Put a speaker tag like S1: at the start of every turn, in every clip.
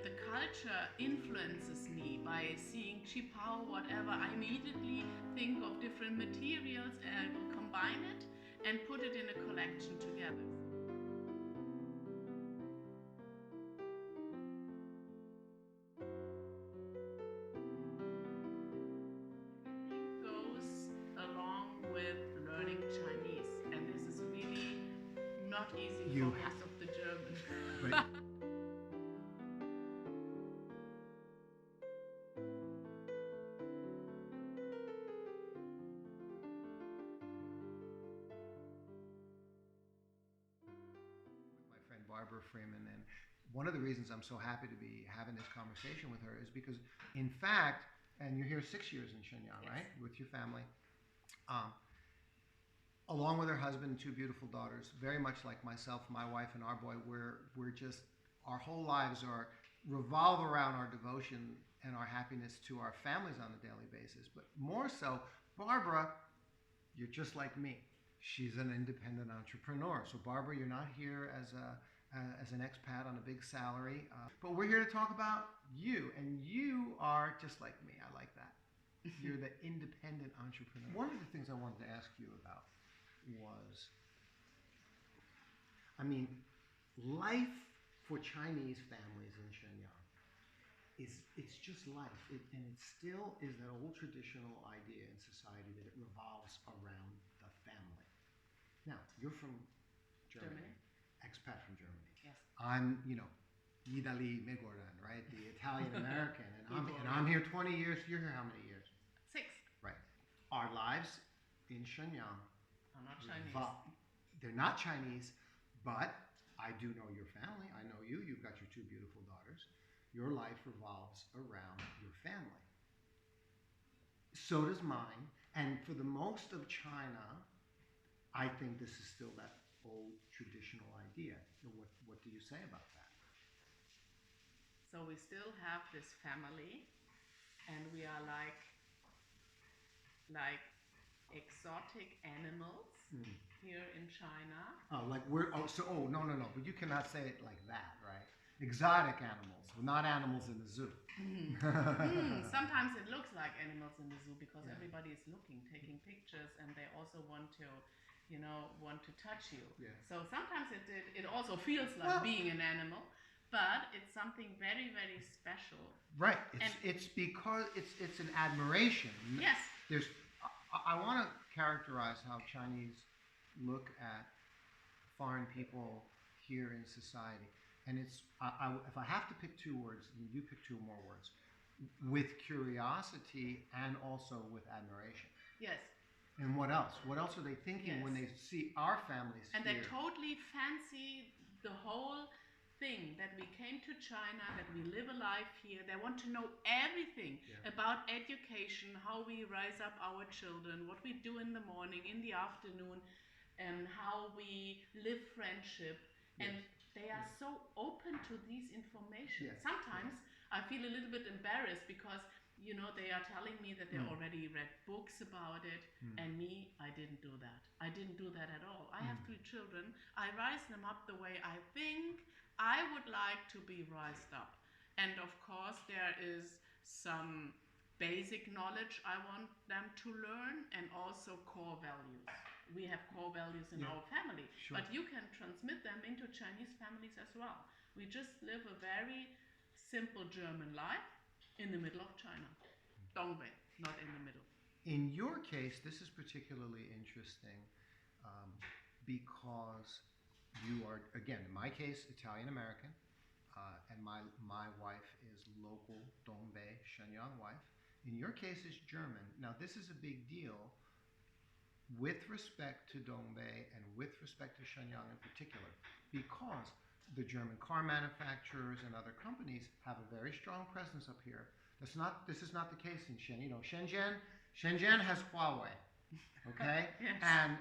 S1: the culture influences me by seeing Qipao, whatever, I immediately think of different materials and combine it and put it in a collection together. Goes along with learning Chinese, and this is really not easy for most of the German.
S2: Right. My friend Barbara Frieman, and one of the reasons I'm so happy to be having this conversation with her is because, in fact, and you're here 6 years in Shenyang,
S1: Yes.
S2: right, with your family, along with her husband and 2 beautiful daughters, very much like myself, my wife, and our boy. We're just, our whole lives revolve around our devotion and our happiness to our families on a daily basis. But more so, Barbara, you're just like me. She's an independent entrepreneur. So Barbara, you're not here as an expat on a big salary, but we're here to talk about you, and you are just like me. I like that. You're the independent entrepreneur. One of the things I wanted to ask you about was, I mean, life for Chinese families in Shenyang it's just life, and it still is that old traditional idea in society that it revolves around the family. Now, you're from Germany. Expat from Germany.
S1: Yes.
S2: I'm, Italy Megoran, right? The Italian American, and I'm here 20 years. You're here how many years?
S1: 6.
S2: Right. Our lives in Shenyang
S1: I'm not Chinese.
S2: They're not Chinese, but I do know your family. I know you. You've got your 2 beautiful daughters. Your life revolves around your family. So does mine. And for the most of China, I think this is still that old traditional idea. What do you say about that?
S1: So we still have this family, and we are like exotic animals here in China.
S2: Oh, like no, but you cannot say it like that, right? Exotic animals, not animals in the zoo.
S1: Sometimes it looks like animals in the zoo because everybody is looking, taking pictures, and they also want to touch you.
S2: Yeah.
S1: So sometimes it also feels like being an animal, but it's something very, very special.
S2: Right. It's because it's an admiration.
S1: Yes.
S2: I want to characterize how Chinese look at foreign people here in society. And it's, if I have to pick 2 words, and you pick 2 more words, with curiosity and also with admiration.
S1: Yes.
S2: And what else? What else are they thinking when they see our families
S1: and
S2: here?
S1: They totally fancy the whole thing, that we came to China, that we live a life here. They want to know everything about education, how we raise up our children, what we do in the morning, in the afternoon, and how we live friendship. And they are so open to these information. Sometimes I feel a little bit embarrassed because they are telling me that they already read books about it, and me, I didn't do that. I didn't do that at all. I have 3 children. I raise them up the way I think I would like to be raised up. And of course, there is some basic knowledge I want them to learn, and also core values. We have core values in our family, but you can transmit them into Chinese families as well. We just live a very simple German life in the middle of China. Dongbei, not in the middle.
S2: In your case, this is particularly interesting because you are, again, in my case, Italian-American, and my wife is local dongbei Shenyang wife. In your case, it's German. Now, this is a big deal with respect to dongbei and with respect to Shenyang in particular, because the German car manufacturers and other companies have a very strong presence up here. This is not the case in Shenzhen. Shenzhen has Huawei, okay?
S1: Yes.
S2: And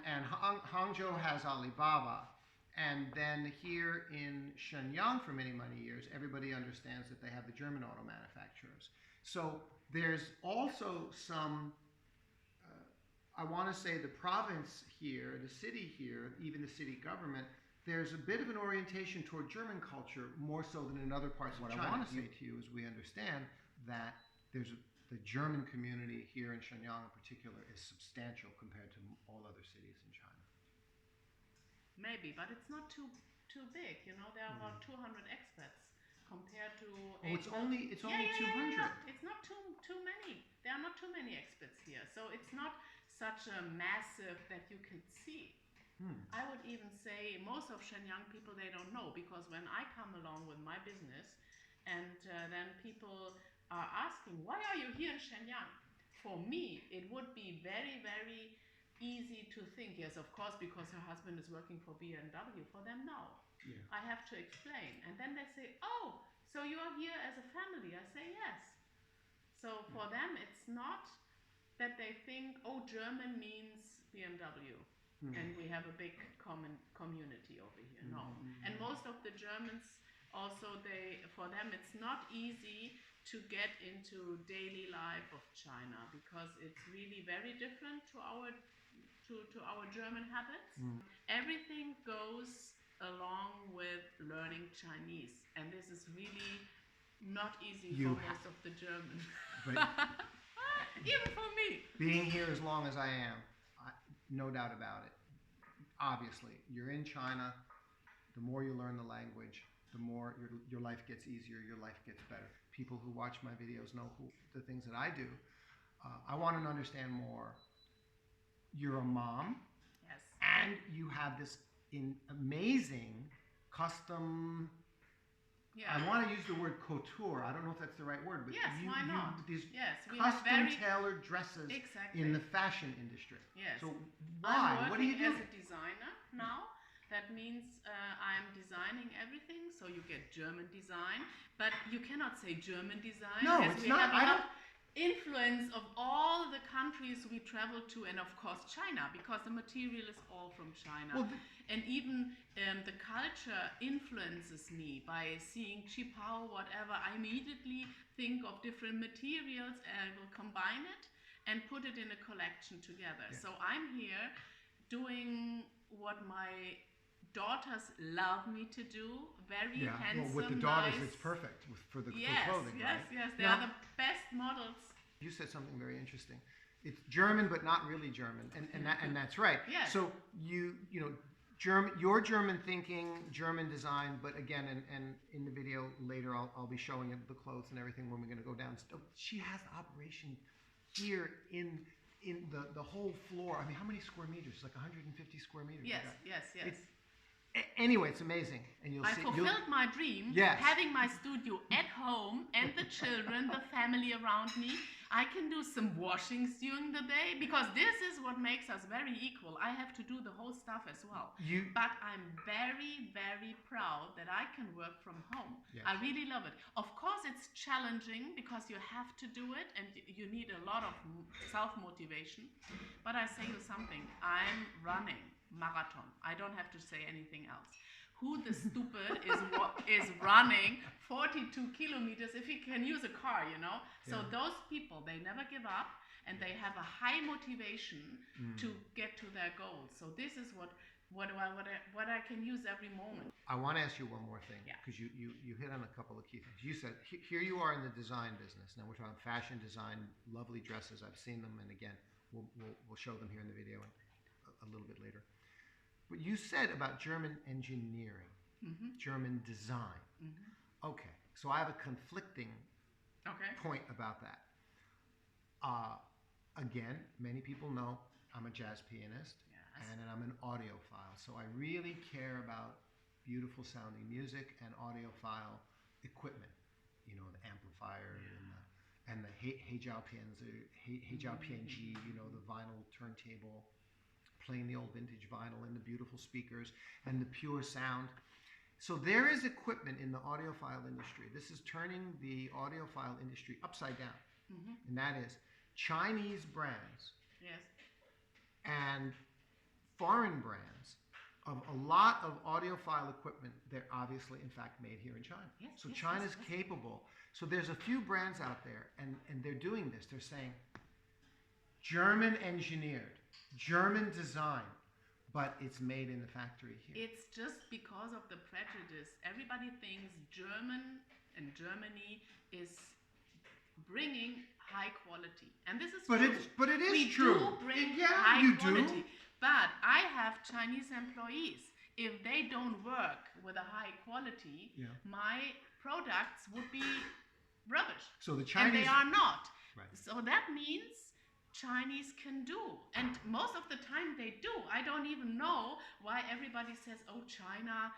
S2: Hangzhou has Alibaba. And then here in Shenyang for many, many years, everybody understands that they have the German auto manufacturers. So there's also some, I want to say the province here, the city here, even the city government, there's a bit of an orientation toward German culture more so than in other parts of China. What I want to say to you is we understand that the German community here in Shenyang in particular is substantial compared to all other cities in China.
S1: Maybe, but it's not too big. You know, there are about 200 expats compared to.
S2: Oh, it's only 200.
S1: It's not too many. There are not too many expats here, so it's not such a massive that you can see. I would even say most of Shenyang people, they don't know, because when I come along with my business and then people are asking, why are you here in Shenyang? For me, it would be very, very easy to think, yes, of course, because her husband is working for BMW. For them, no.
S2: Yeah.
S1: I have to explain. And then they say, oh, so you are here as a family? I say, yes. So for them, it's not that they think, oh, German means BMW. And we have a big common community over here. No. And most of the Germans also, for them it's not easy to get into daily life of China, because it's really very different to our German habits. Everything goes along with learning Chinese, and this is really not easy for most of the Germans. Even for me.
S2: Being here as long as I am, no doubt about it. Obviously, you're in China. The more you learn the language, the more your life gets easier, your life gets better. People who watch my videos know the things that I do. I want to understand more. You're a mom.
S1: Yes.
S2: And you have this amazing custom. Yeah. I want to use the word couture. I don't know if that's the right word, but
S1: yes, why not?
S2: These
S1: we
S2: custom tailored dresses in the fashion industry.
S1: Yes.
S2: So why? What do you do?
S1: I'm working as a designer now. That means I'm designing everything. So you get German design, but you cannot say German design.
S2: No, it's not. I don't.
S1: Influence of all the countries we travel to, and of course China, because the material is all from China. Well, and even the culture influences me by seeing Qipao, whatever. I immediately think of different materials and I will combine it and put it in a collection together. Yeah. So I'm here doing what my daughters love me to do. Very handsome.
S2: Well, with the daughters, it's perfect for the clothing.
S1: Yes,
S2: right?
S1: Yes. They are the best models.
S2: You said something very interesting. It's German, but not really German, and that's right.
S1: Yes.
S2: So you know, your German thinking, German design, but again, and in the video later, I'll be showing the clothes and everything when we're going to go down. She has the operation here in the whole floor. I mean, how many square meters? Like 150 square meters.
S1: Yes.
S2: Anyway, it's amazing, and
S1: I fulfilled my dream, having my studio at home and the children, the family around me. I can do some washings during the day, because this is what makes us very equal. I have to do the whole stuff as well. But I'm very, very proud that I can work from home. Yes. I really love it. Of course, it's challenging because you have to do it and you need a lot of self-motivation. But I say you something, I'm running marathon. I don't have to say anything else. Who the stupid is running 42 kilometers if he can use a car, you know? So those people, they never give up, and they have a high motivation to get to their goals. So this is what I can use every moment.
S2: I want to ask you one more thing, because you hit on a couple of key things. You said, here you are in the design business. Now we're talking fashion design, lovely dresses. I've seen them, and again, we'll show them here in the video a little bit later. What you said about German engineering, German design. Okay, so I have a conflicting point about that. Again, many people know I'm a jazz pianist and I'm an audiophile. So I really care about beautiful sounding music and audiophile equipment. You know, the amplifier and the Heijiao PNG, you know, the vinyl turntable, playing the old vintage vinyl and the beautiful speakers and the pure sound. So there is equipment in the audiophile industry. This is turning the audiophile industry upside down. And that is Chinese brands and foreign brands of a lot of audiophile equipment. They're obviously, in fact, made here in China. So China's capable. So there's a few brands out there, and they're doing this. They're saying, German engineered, German design. But it's made in the factory here.
S1: It's just because of the prejudice. Everybody thinks German and Germany is bringing high quality, and this is
S2: But
S1: true.
S2: it is
S1: we
S2: true.
S1: do bring
S2: Yeah,
S1: high
S2: you
S1: quality.
S2: do.
S1: But I have Chinese employees. If they don't work with a high quality,
S2: Yeah.
S1: my products would be rubbish.
S2: So the
S1: And
S2: Chinese.
S1: they are not.
S2: Right.
S1: So that means Chinese can do. And most of the time they do. I don't even know why everybody says, oh, China,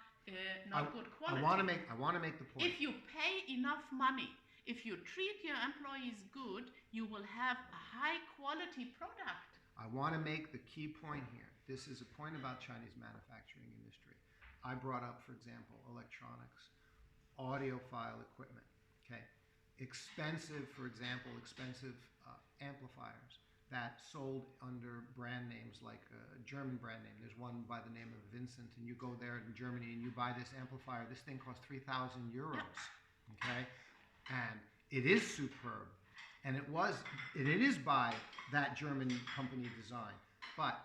S1: not good quality.
S2: I want to make the point.
S1: If you pay enough money, if you treat your employees good, you will have a high quality product.
S2: I want to make the key point here. This is a point about Chinese manufacturing industry. I brought up, for example, electronics, audiophile equipment. Okay, expensive amplifiers that sold under brand names like a German brand name. There's one by the name of Vincent, and you go there in Germany and you buy this amplifier. This thing costs 3,000 euros.
S1: Yep.
S2: Okay, and it is superb, and it is by that German company design, but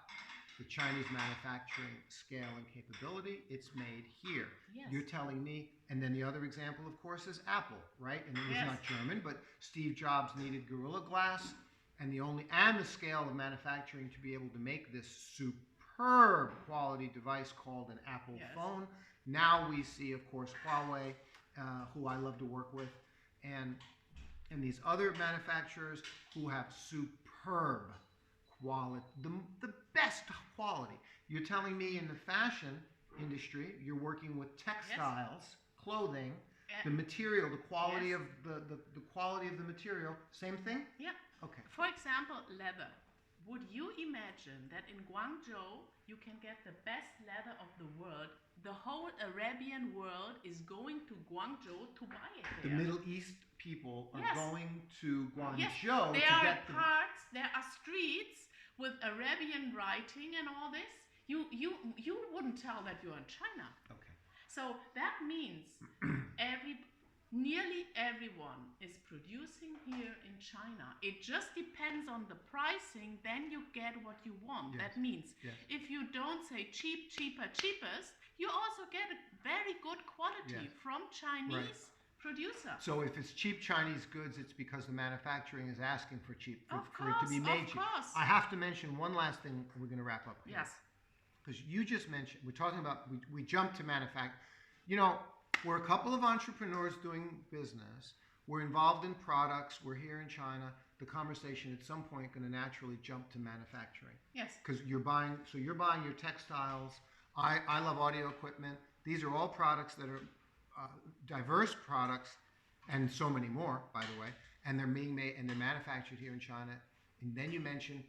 S2: the Chinese manufacturing scale and capability, it's made here.
S1: Yes.
S2: You're telling me, and then the other example, of course, is Apple, right? And it was
S1: Yes.
S2: not German, but Steve Jobs needed Gorilla Glass, and the scale of manufacturing to be able to make this superb quality device called an Apple
S1: Yes.
S2: phone. Now we see, of course, Huawei, who I love to work with, and these other manufacturers who have superb quality, the best quality. You're telling me in the fashion industry, you're working with textiles, clothing, the material, the quality
S1: Yes.
S2: of the quality of the material, same thing?
S1: Yeah.
S2: Okay.
S1: For example, leather. Would you imagine that in Guangzhou you can get the best leather of the world? The whole Arabian world is going to Guangzhou to buy it
S2: The
S1: there.
S2: Middle East people are
S1: Yes.
S2: going to Guangzhou
S1: Yes,
S2: to
S1: there are
S2: get the...
S1: parts, there are streets with Arabian writing and all this. You wouldn't tell that you're in China.
S2: Okay.
S1: So that means nearly everyone is producing here in China. It just depends on the pricing, then you get what you want.
S2: Yes.
S1: That means
S2: Yes.
S1: if you don't say cheap, cheaper, cheapest, you also get a very good quality
S2: Yes.
S1: from Chinese producer.
S2: So if it's cheap Chinese goods, it's because the manufacturing is asking for cheap, for it to be
S1: Of
S2: made cheap.
S1: course.
S2: I have to mention one last thing. We're going to wrap up here.
S1: Yes.
S2: Because you just mentioned, we're talking about, we jumped to manufacturing. You know, we're a couple of entrepreneurs doing business. We're involved in products. We're here in China. The conversation at some point going to naturally jump to manufacturing.
S1: Yes.
S2: Because you're buying your textiles. I love audio equipment. These are all products that are diverse products, and so many more, by the way. And they're being made and they're manufactured here in China. And then you mentioned,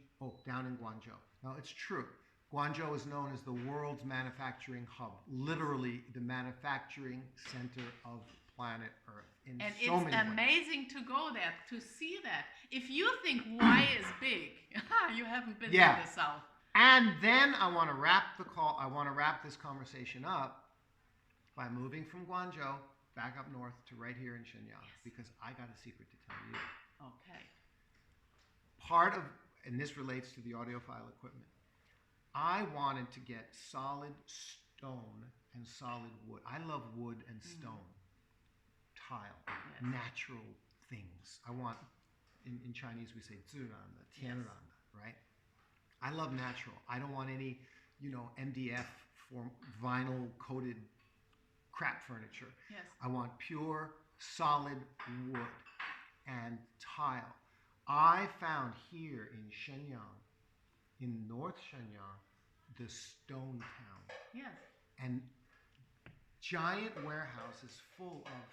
S2: down in Guangzhou. Now it's true. Guangzhou is known as the world's manufacturing hub, literally the manufacturing center of planet Earth.
S1: And
S2: so
S1: it's
S2: many ways.
S1: amazing to go there, to see that. If you think Hawaii is big, you haven't been
S2: Yeah.
S1: to the South.
S2: And then I want to wrap this conversation up by moving from Guangzhou back up north to right here in Shenyang, because I got a secret to tell you.
S1: Okay.
S2: And this relates to the audiophile equipment, I wanted to get solid stone and solid wood. I love wood and stone, tile,
S1: Yes.
S2: natural things. I want, in Chinese we say 自然的, 天然的, right? I love natural. I don't want any, MDF for vinyl coated crap furniture.
S1: Yes.
S2: I want pure, solid wood and tile. I found here in Shenyang, in North Shenyang, the stone town.
S1: Yes.
S2: And giant warehouses full of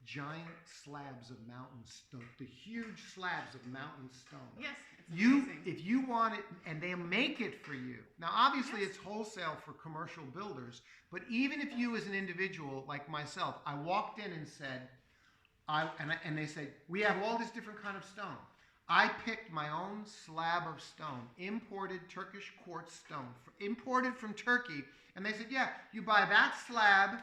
S2: giant slabs of mountain stone, the huge slabs of mountain stone.
S1: Yes. It's amazing.
S2: If you want it, and they make it for you. Now, obviously,
S1: Yes.
S2: it's wholesale for commercial builders, but even if you, as an individual like myself, I walked in and said, and they said, we have all this different kind of stone. I picked my own slab of stone, imported Turkish quartz stone, imported from Turkey, and they said, yeah, you buy that slab,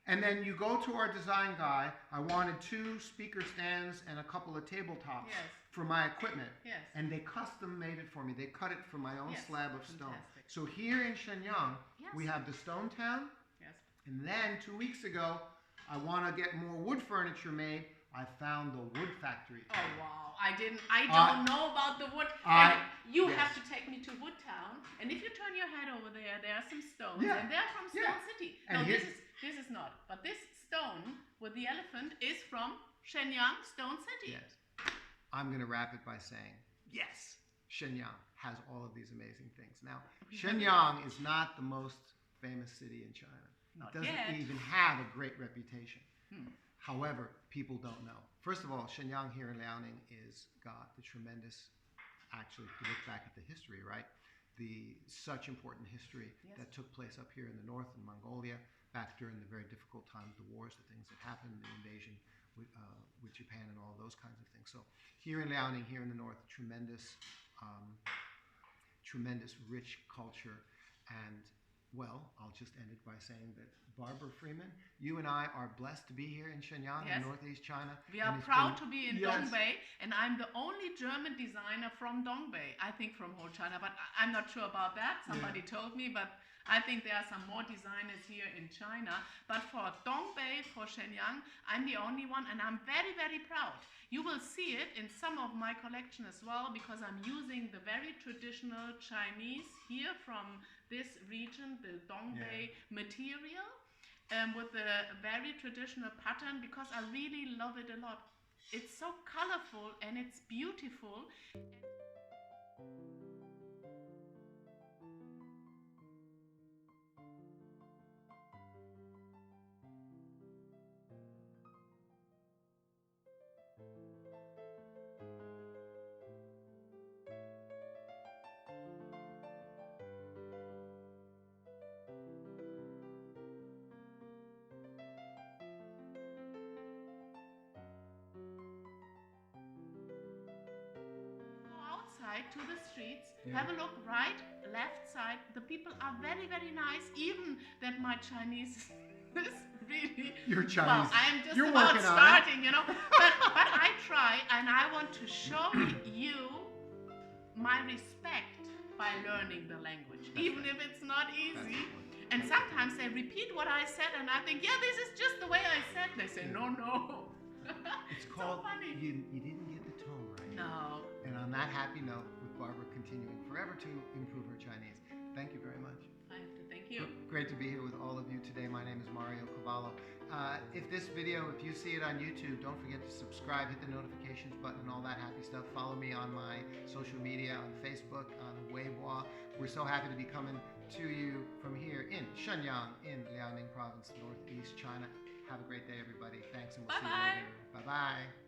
S2: and then you go to our design guy. I wanted 2 speaker stands and a couple of tabletops.
S1: Yes.
S2: for my equipment.
S1: Yes.
S2: And they custom made it for me. They cut it from my own
S1: Yes,
S2: slab of stone.
S1: fantastic.
S2: So here in Shenyang,
S1: Yes.
S2: we have the Stone Town.
S1: Yes.
S2: And then 2 weeks ago, I want to get more wood furniture made. I found the wood factory.
S1: Oh wow! I don't know about the wood. You
S2: yes.
S1: have to take me to Wood Town, and if you turn your head over there, there are some stones,
S2: Yeah.
S1: and they're from Stone
S2: Yeah.
S1: City.
S2: And
S1: No, this is not. But this stone with the elephant is from Shenyang, Stone City.
S2: Yes. I'm going to wrap it by saying, yes, Shenyang has all of these amazing things. Now, Shenyang is not the most famous city in China.
S1: Not
S2: It doesn't
S1: yet.
S2: even have a great reputation. However, people don't know. First of all, Shenyang here in Liaoning is got the tremendous, actually, if you look back at the history, right? Such important history
S1: Yes.
S2: that took place up here in the north in Mongolia, back during the very difficult times, the wars, the things that happened, the invasion with Japan and all those kinds of things. So here in Liaoning, here in the north, tremendous rich culture. And, well, I'll just end it by saying that Barbara Frieman, you and I are blessed to be here in Shenyang
S1: Yes.
S2: in northeast China.
S1: We are
S2: and it's
S1: proud
S2: been-
S1: to be in
S2: Yes.
S1: dongbei, and I'm the only German designer from dongbei. I think from whole China, but I'm not sure about that. Somebody told me, but I think there are some more designers here in China. But for dongbei, for Shenyang, I'm the only one, and I'm very, very proud. You will see it in some of my collection as well, because I'm using the very traditional Chinese here from this region, the dongbei material. With the very traditional pattern, because I really love it a lot. It's so colorful and it's beautiful. Outside to the streets, have a look right, left side. The people are very, very nice. Even that my Chinese is really.
S2: You're Chinese.
S1: Well, I am just
S2: You're
S1: about
S2: working on it.
S1: starting, you know. But I try, and I want to show you my respect by learning the language, even if it's not easy. And sometimes they repeat what I said, and I think, yeah, this is just the way I said. They say, no, no.
S2: It's called,
S1: so funny.
S2: you didn't get the tone right.
S1: No.
S2: And on that happy note, with Barbara continuing forever to improve her Chinese, thank you very much.
S1: I have to thank you.
S2: Great to be here with all of you today. My name is Mario Cavolo. If this video, if you see it on YouTube, don't forget to subscribe, hit the notifications button and all that happy stuff. Follow me on my social media, on Facebook, on Weibo. We're so happy to be coming to you from here in Shenyang, in Liaoning Province, northeast China. Have a great day, everybody. Thanks, and we'll see you later. Bye-bye.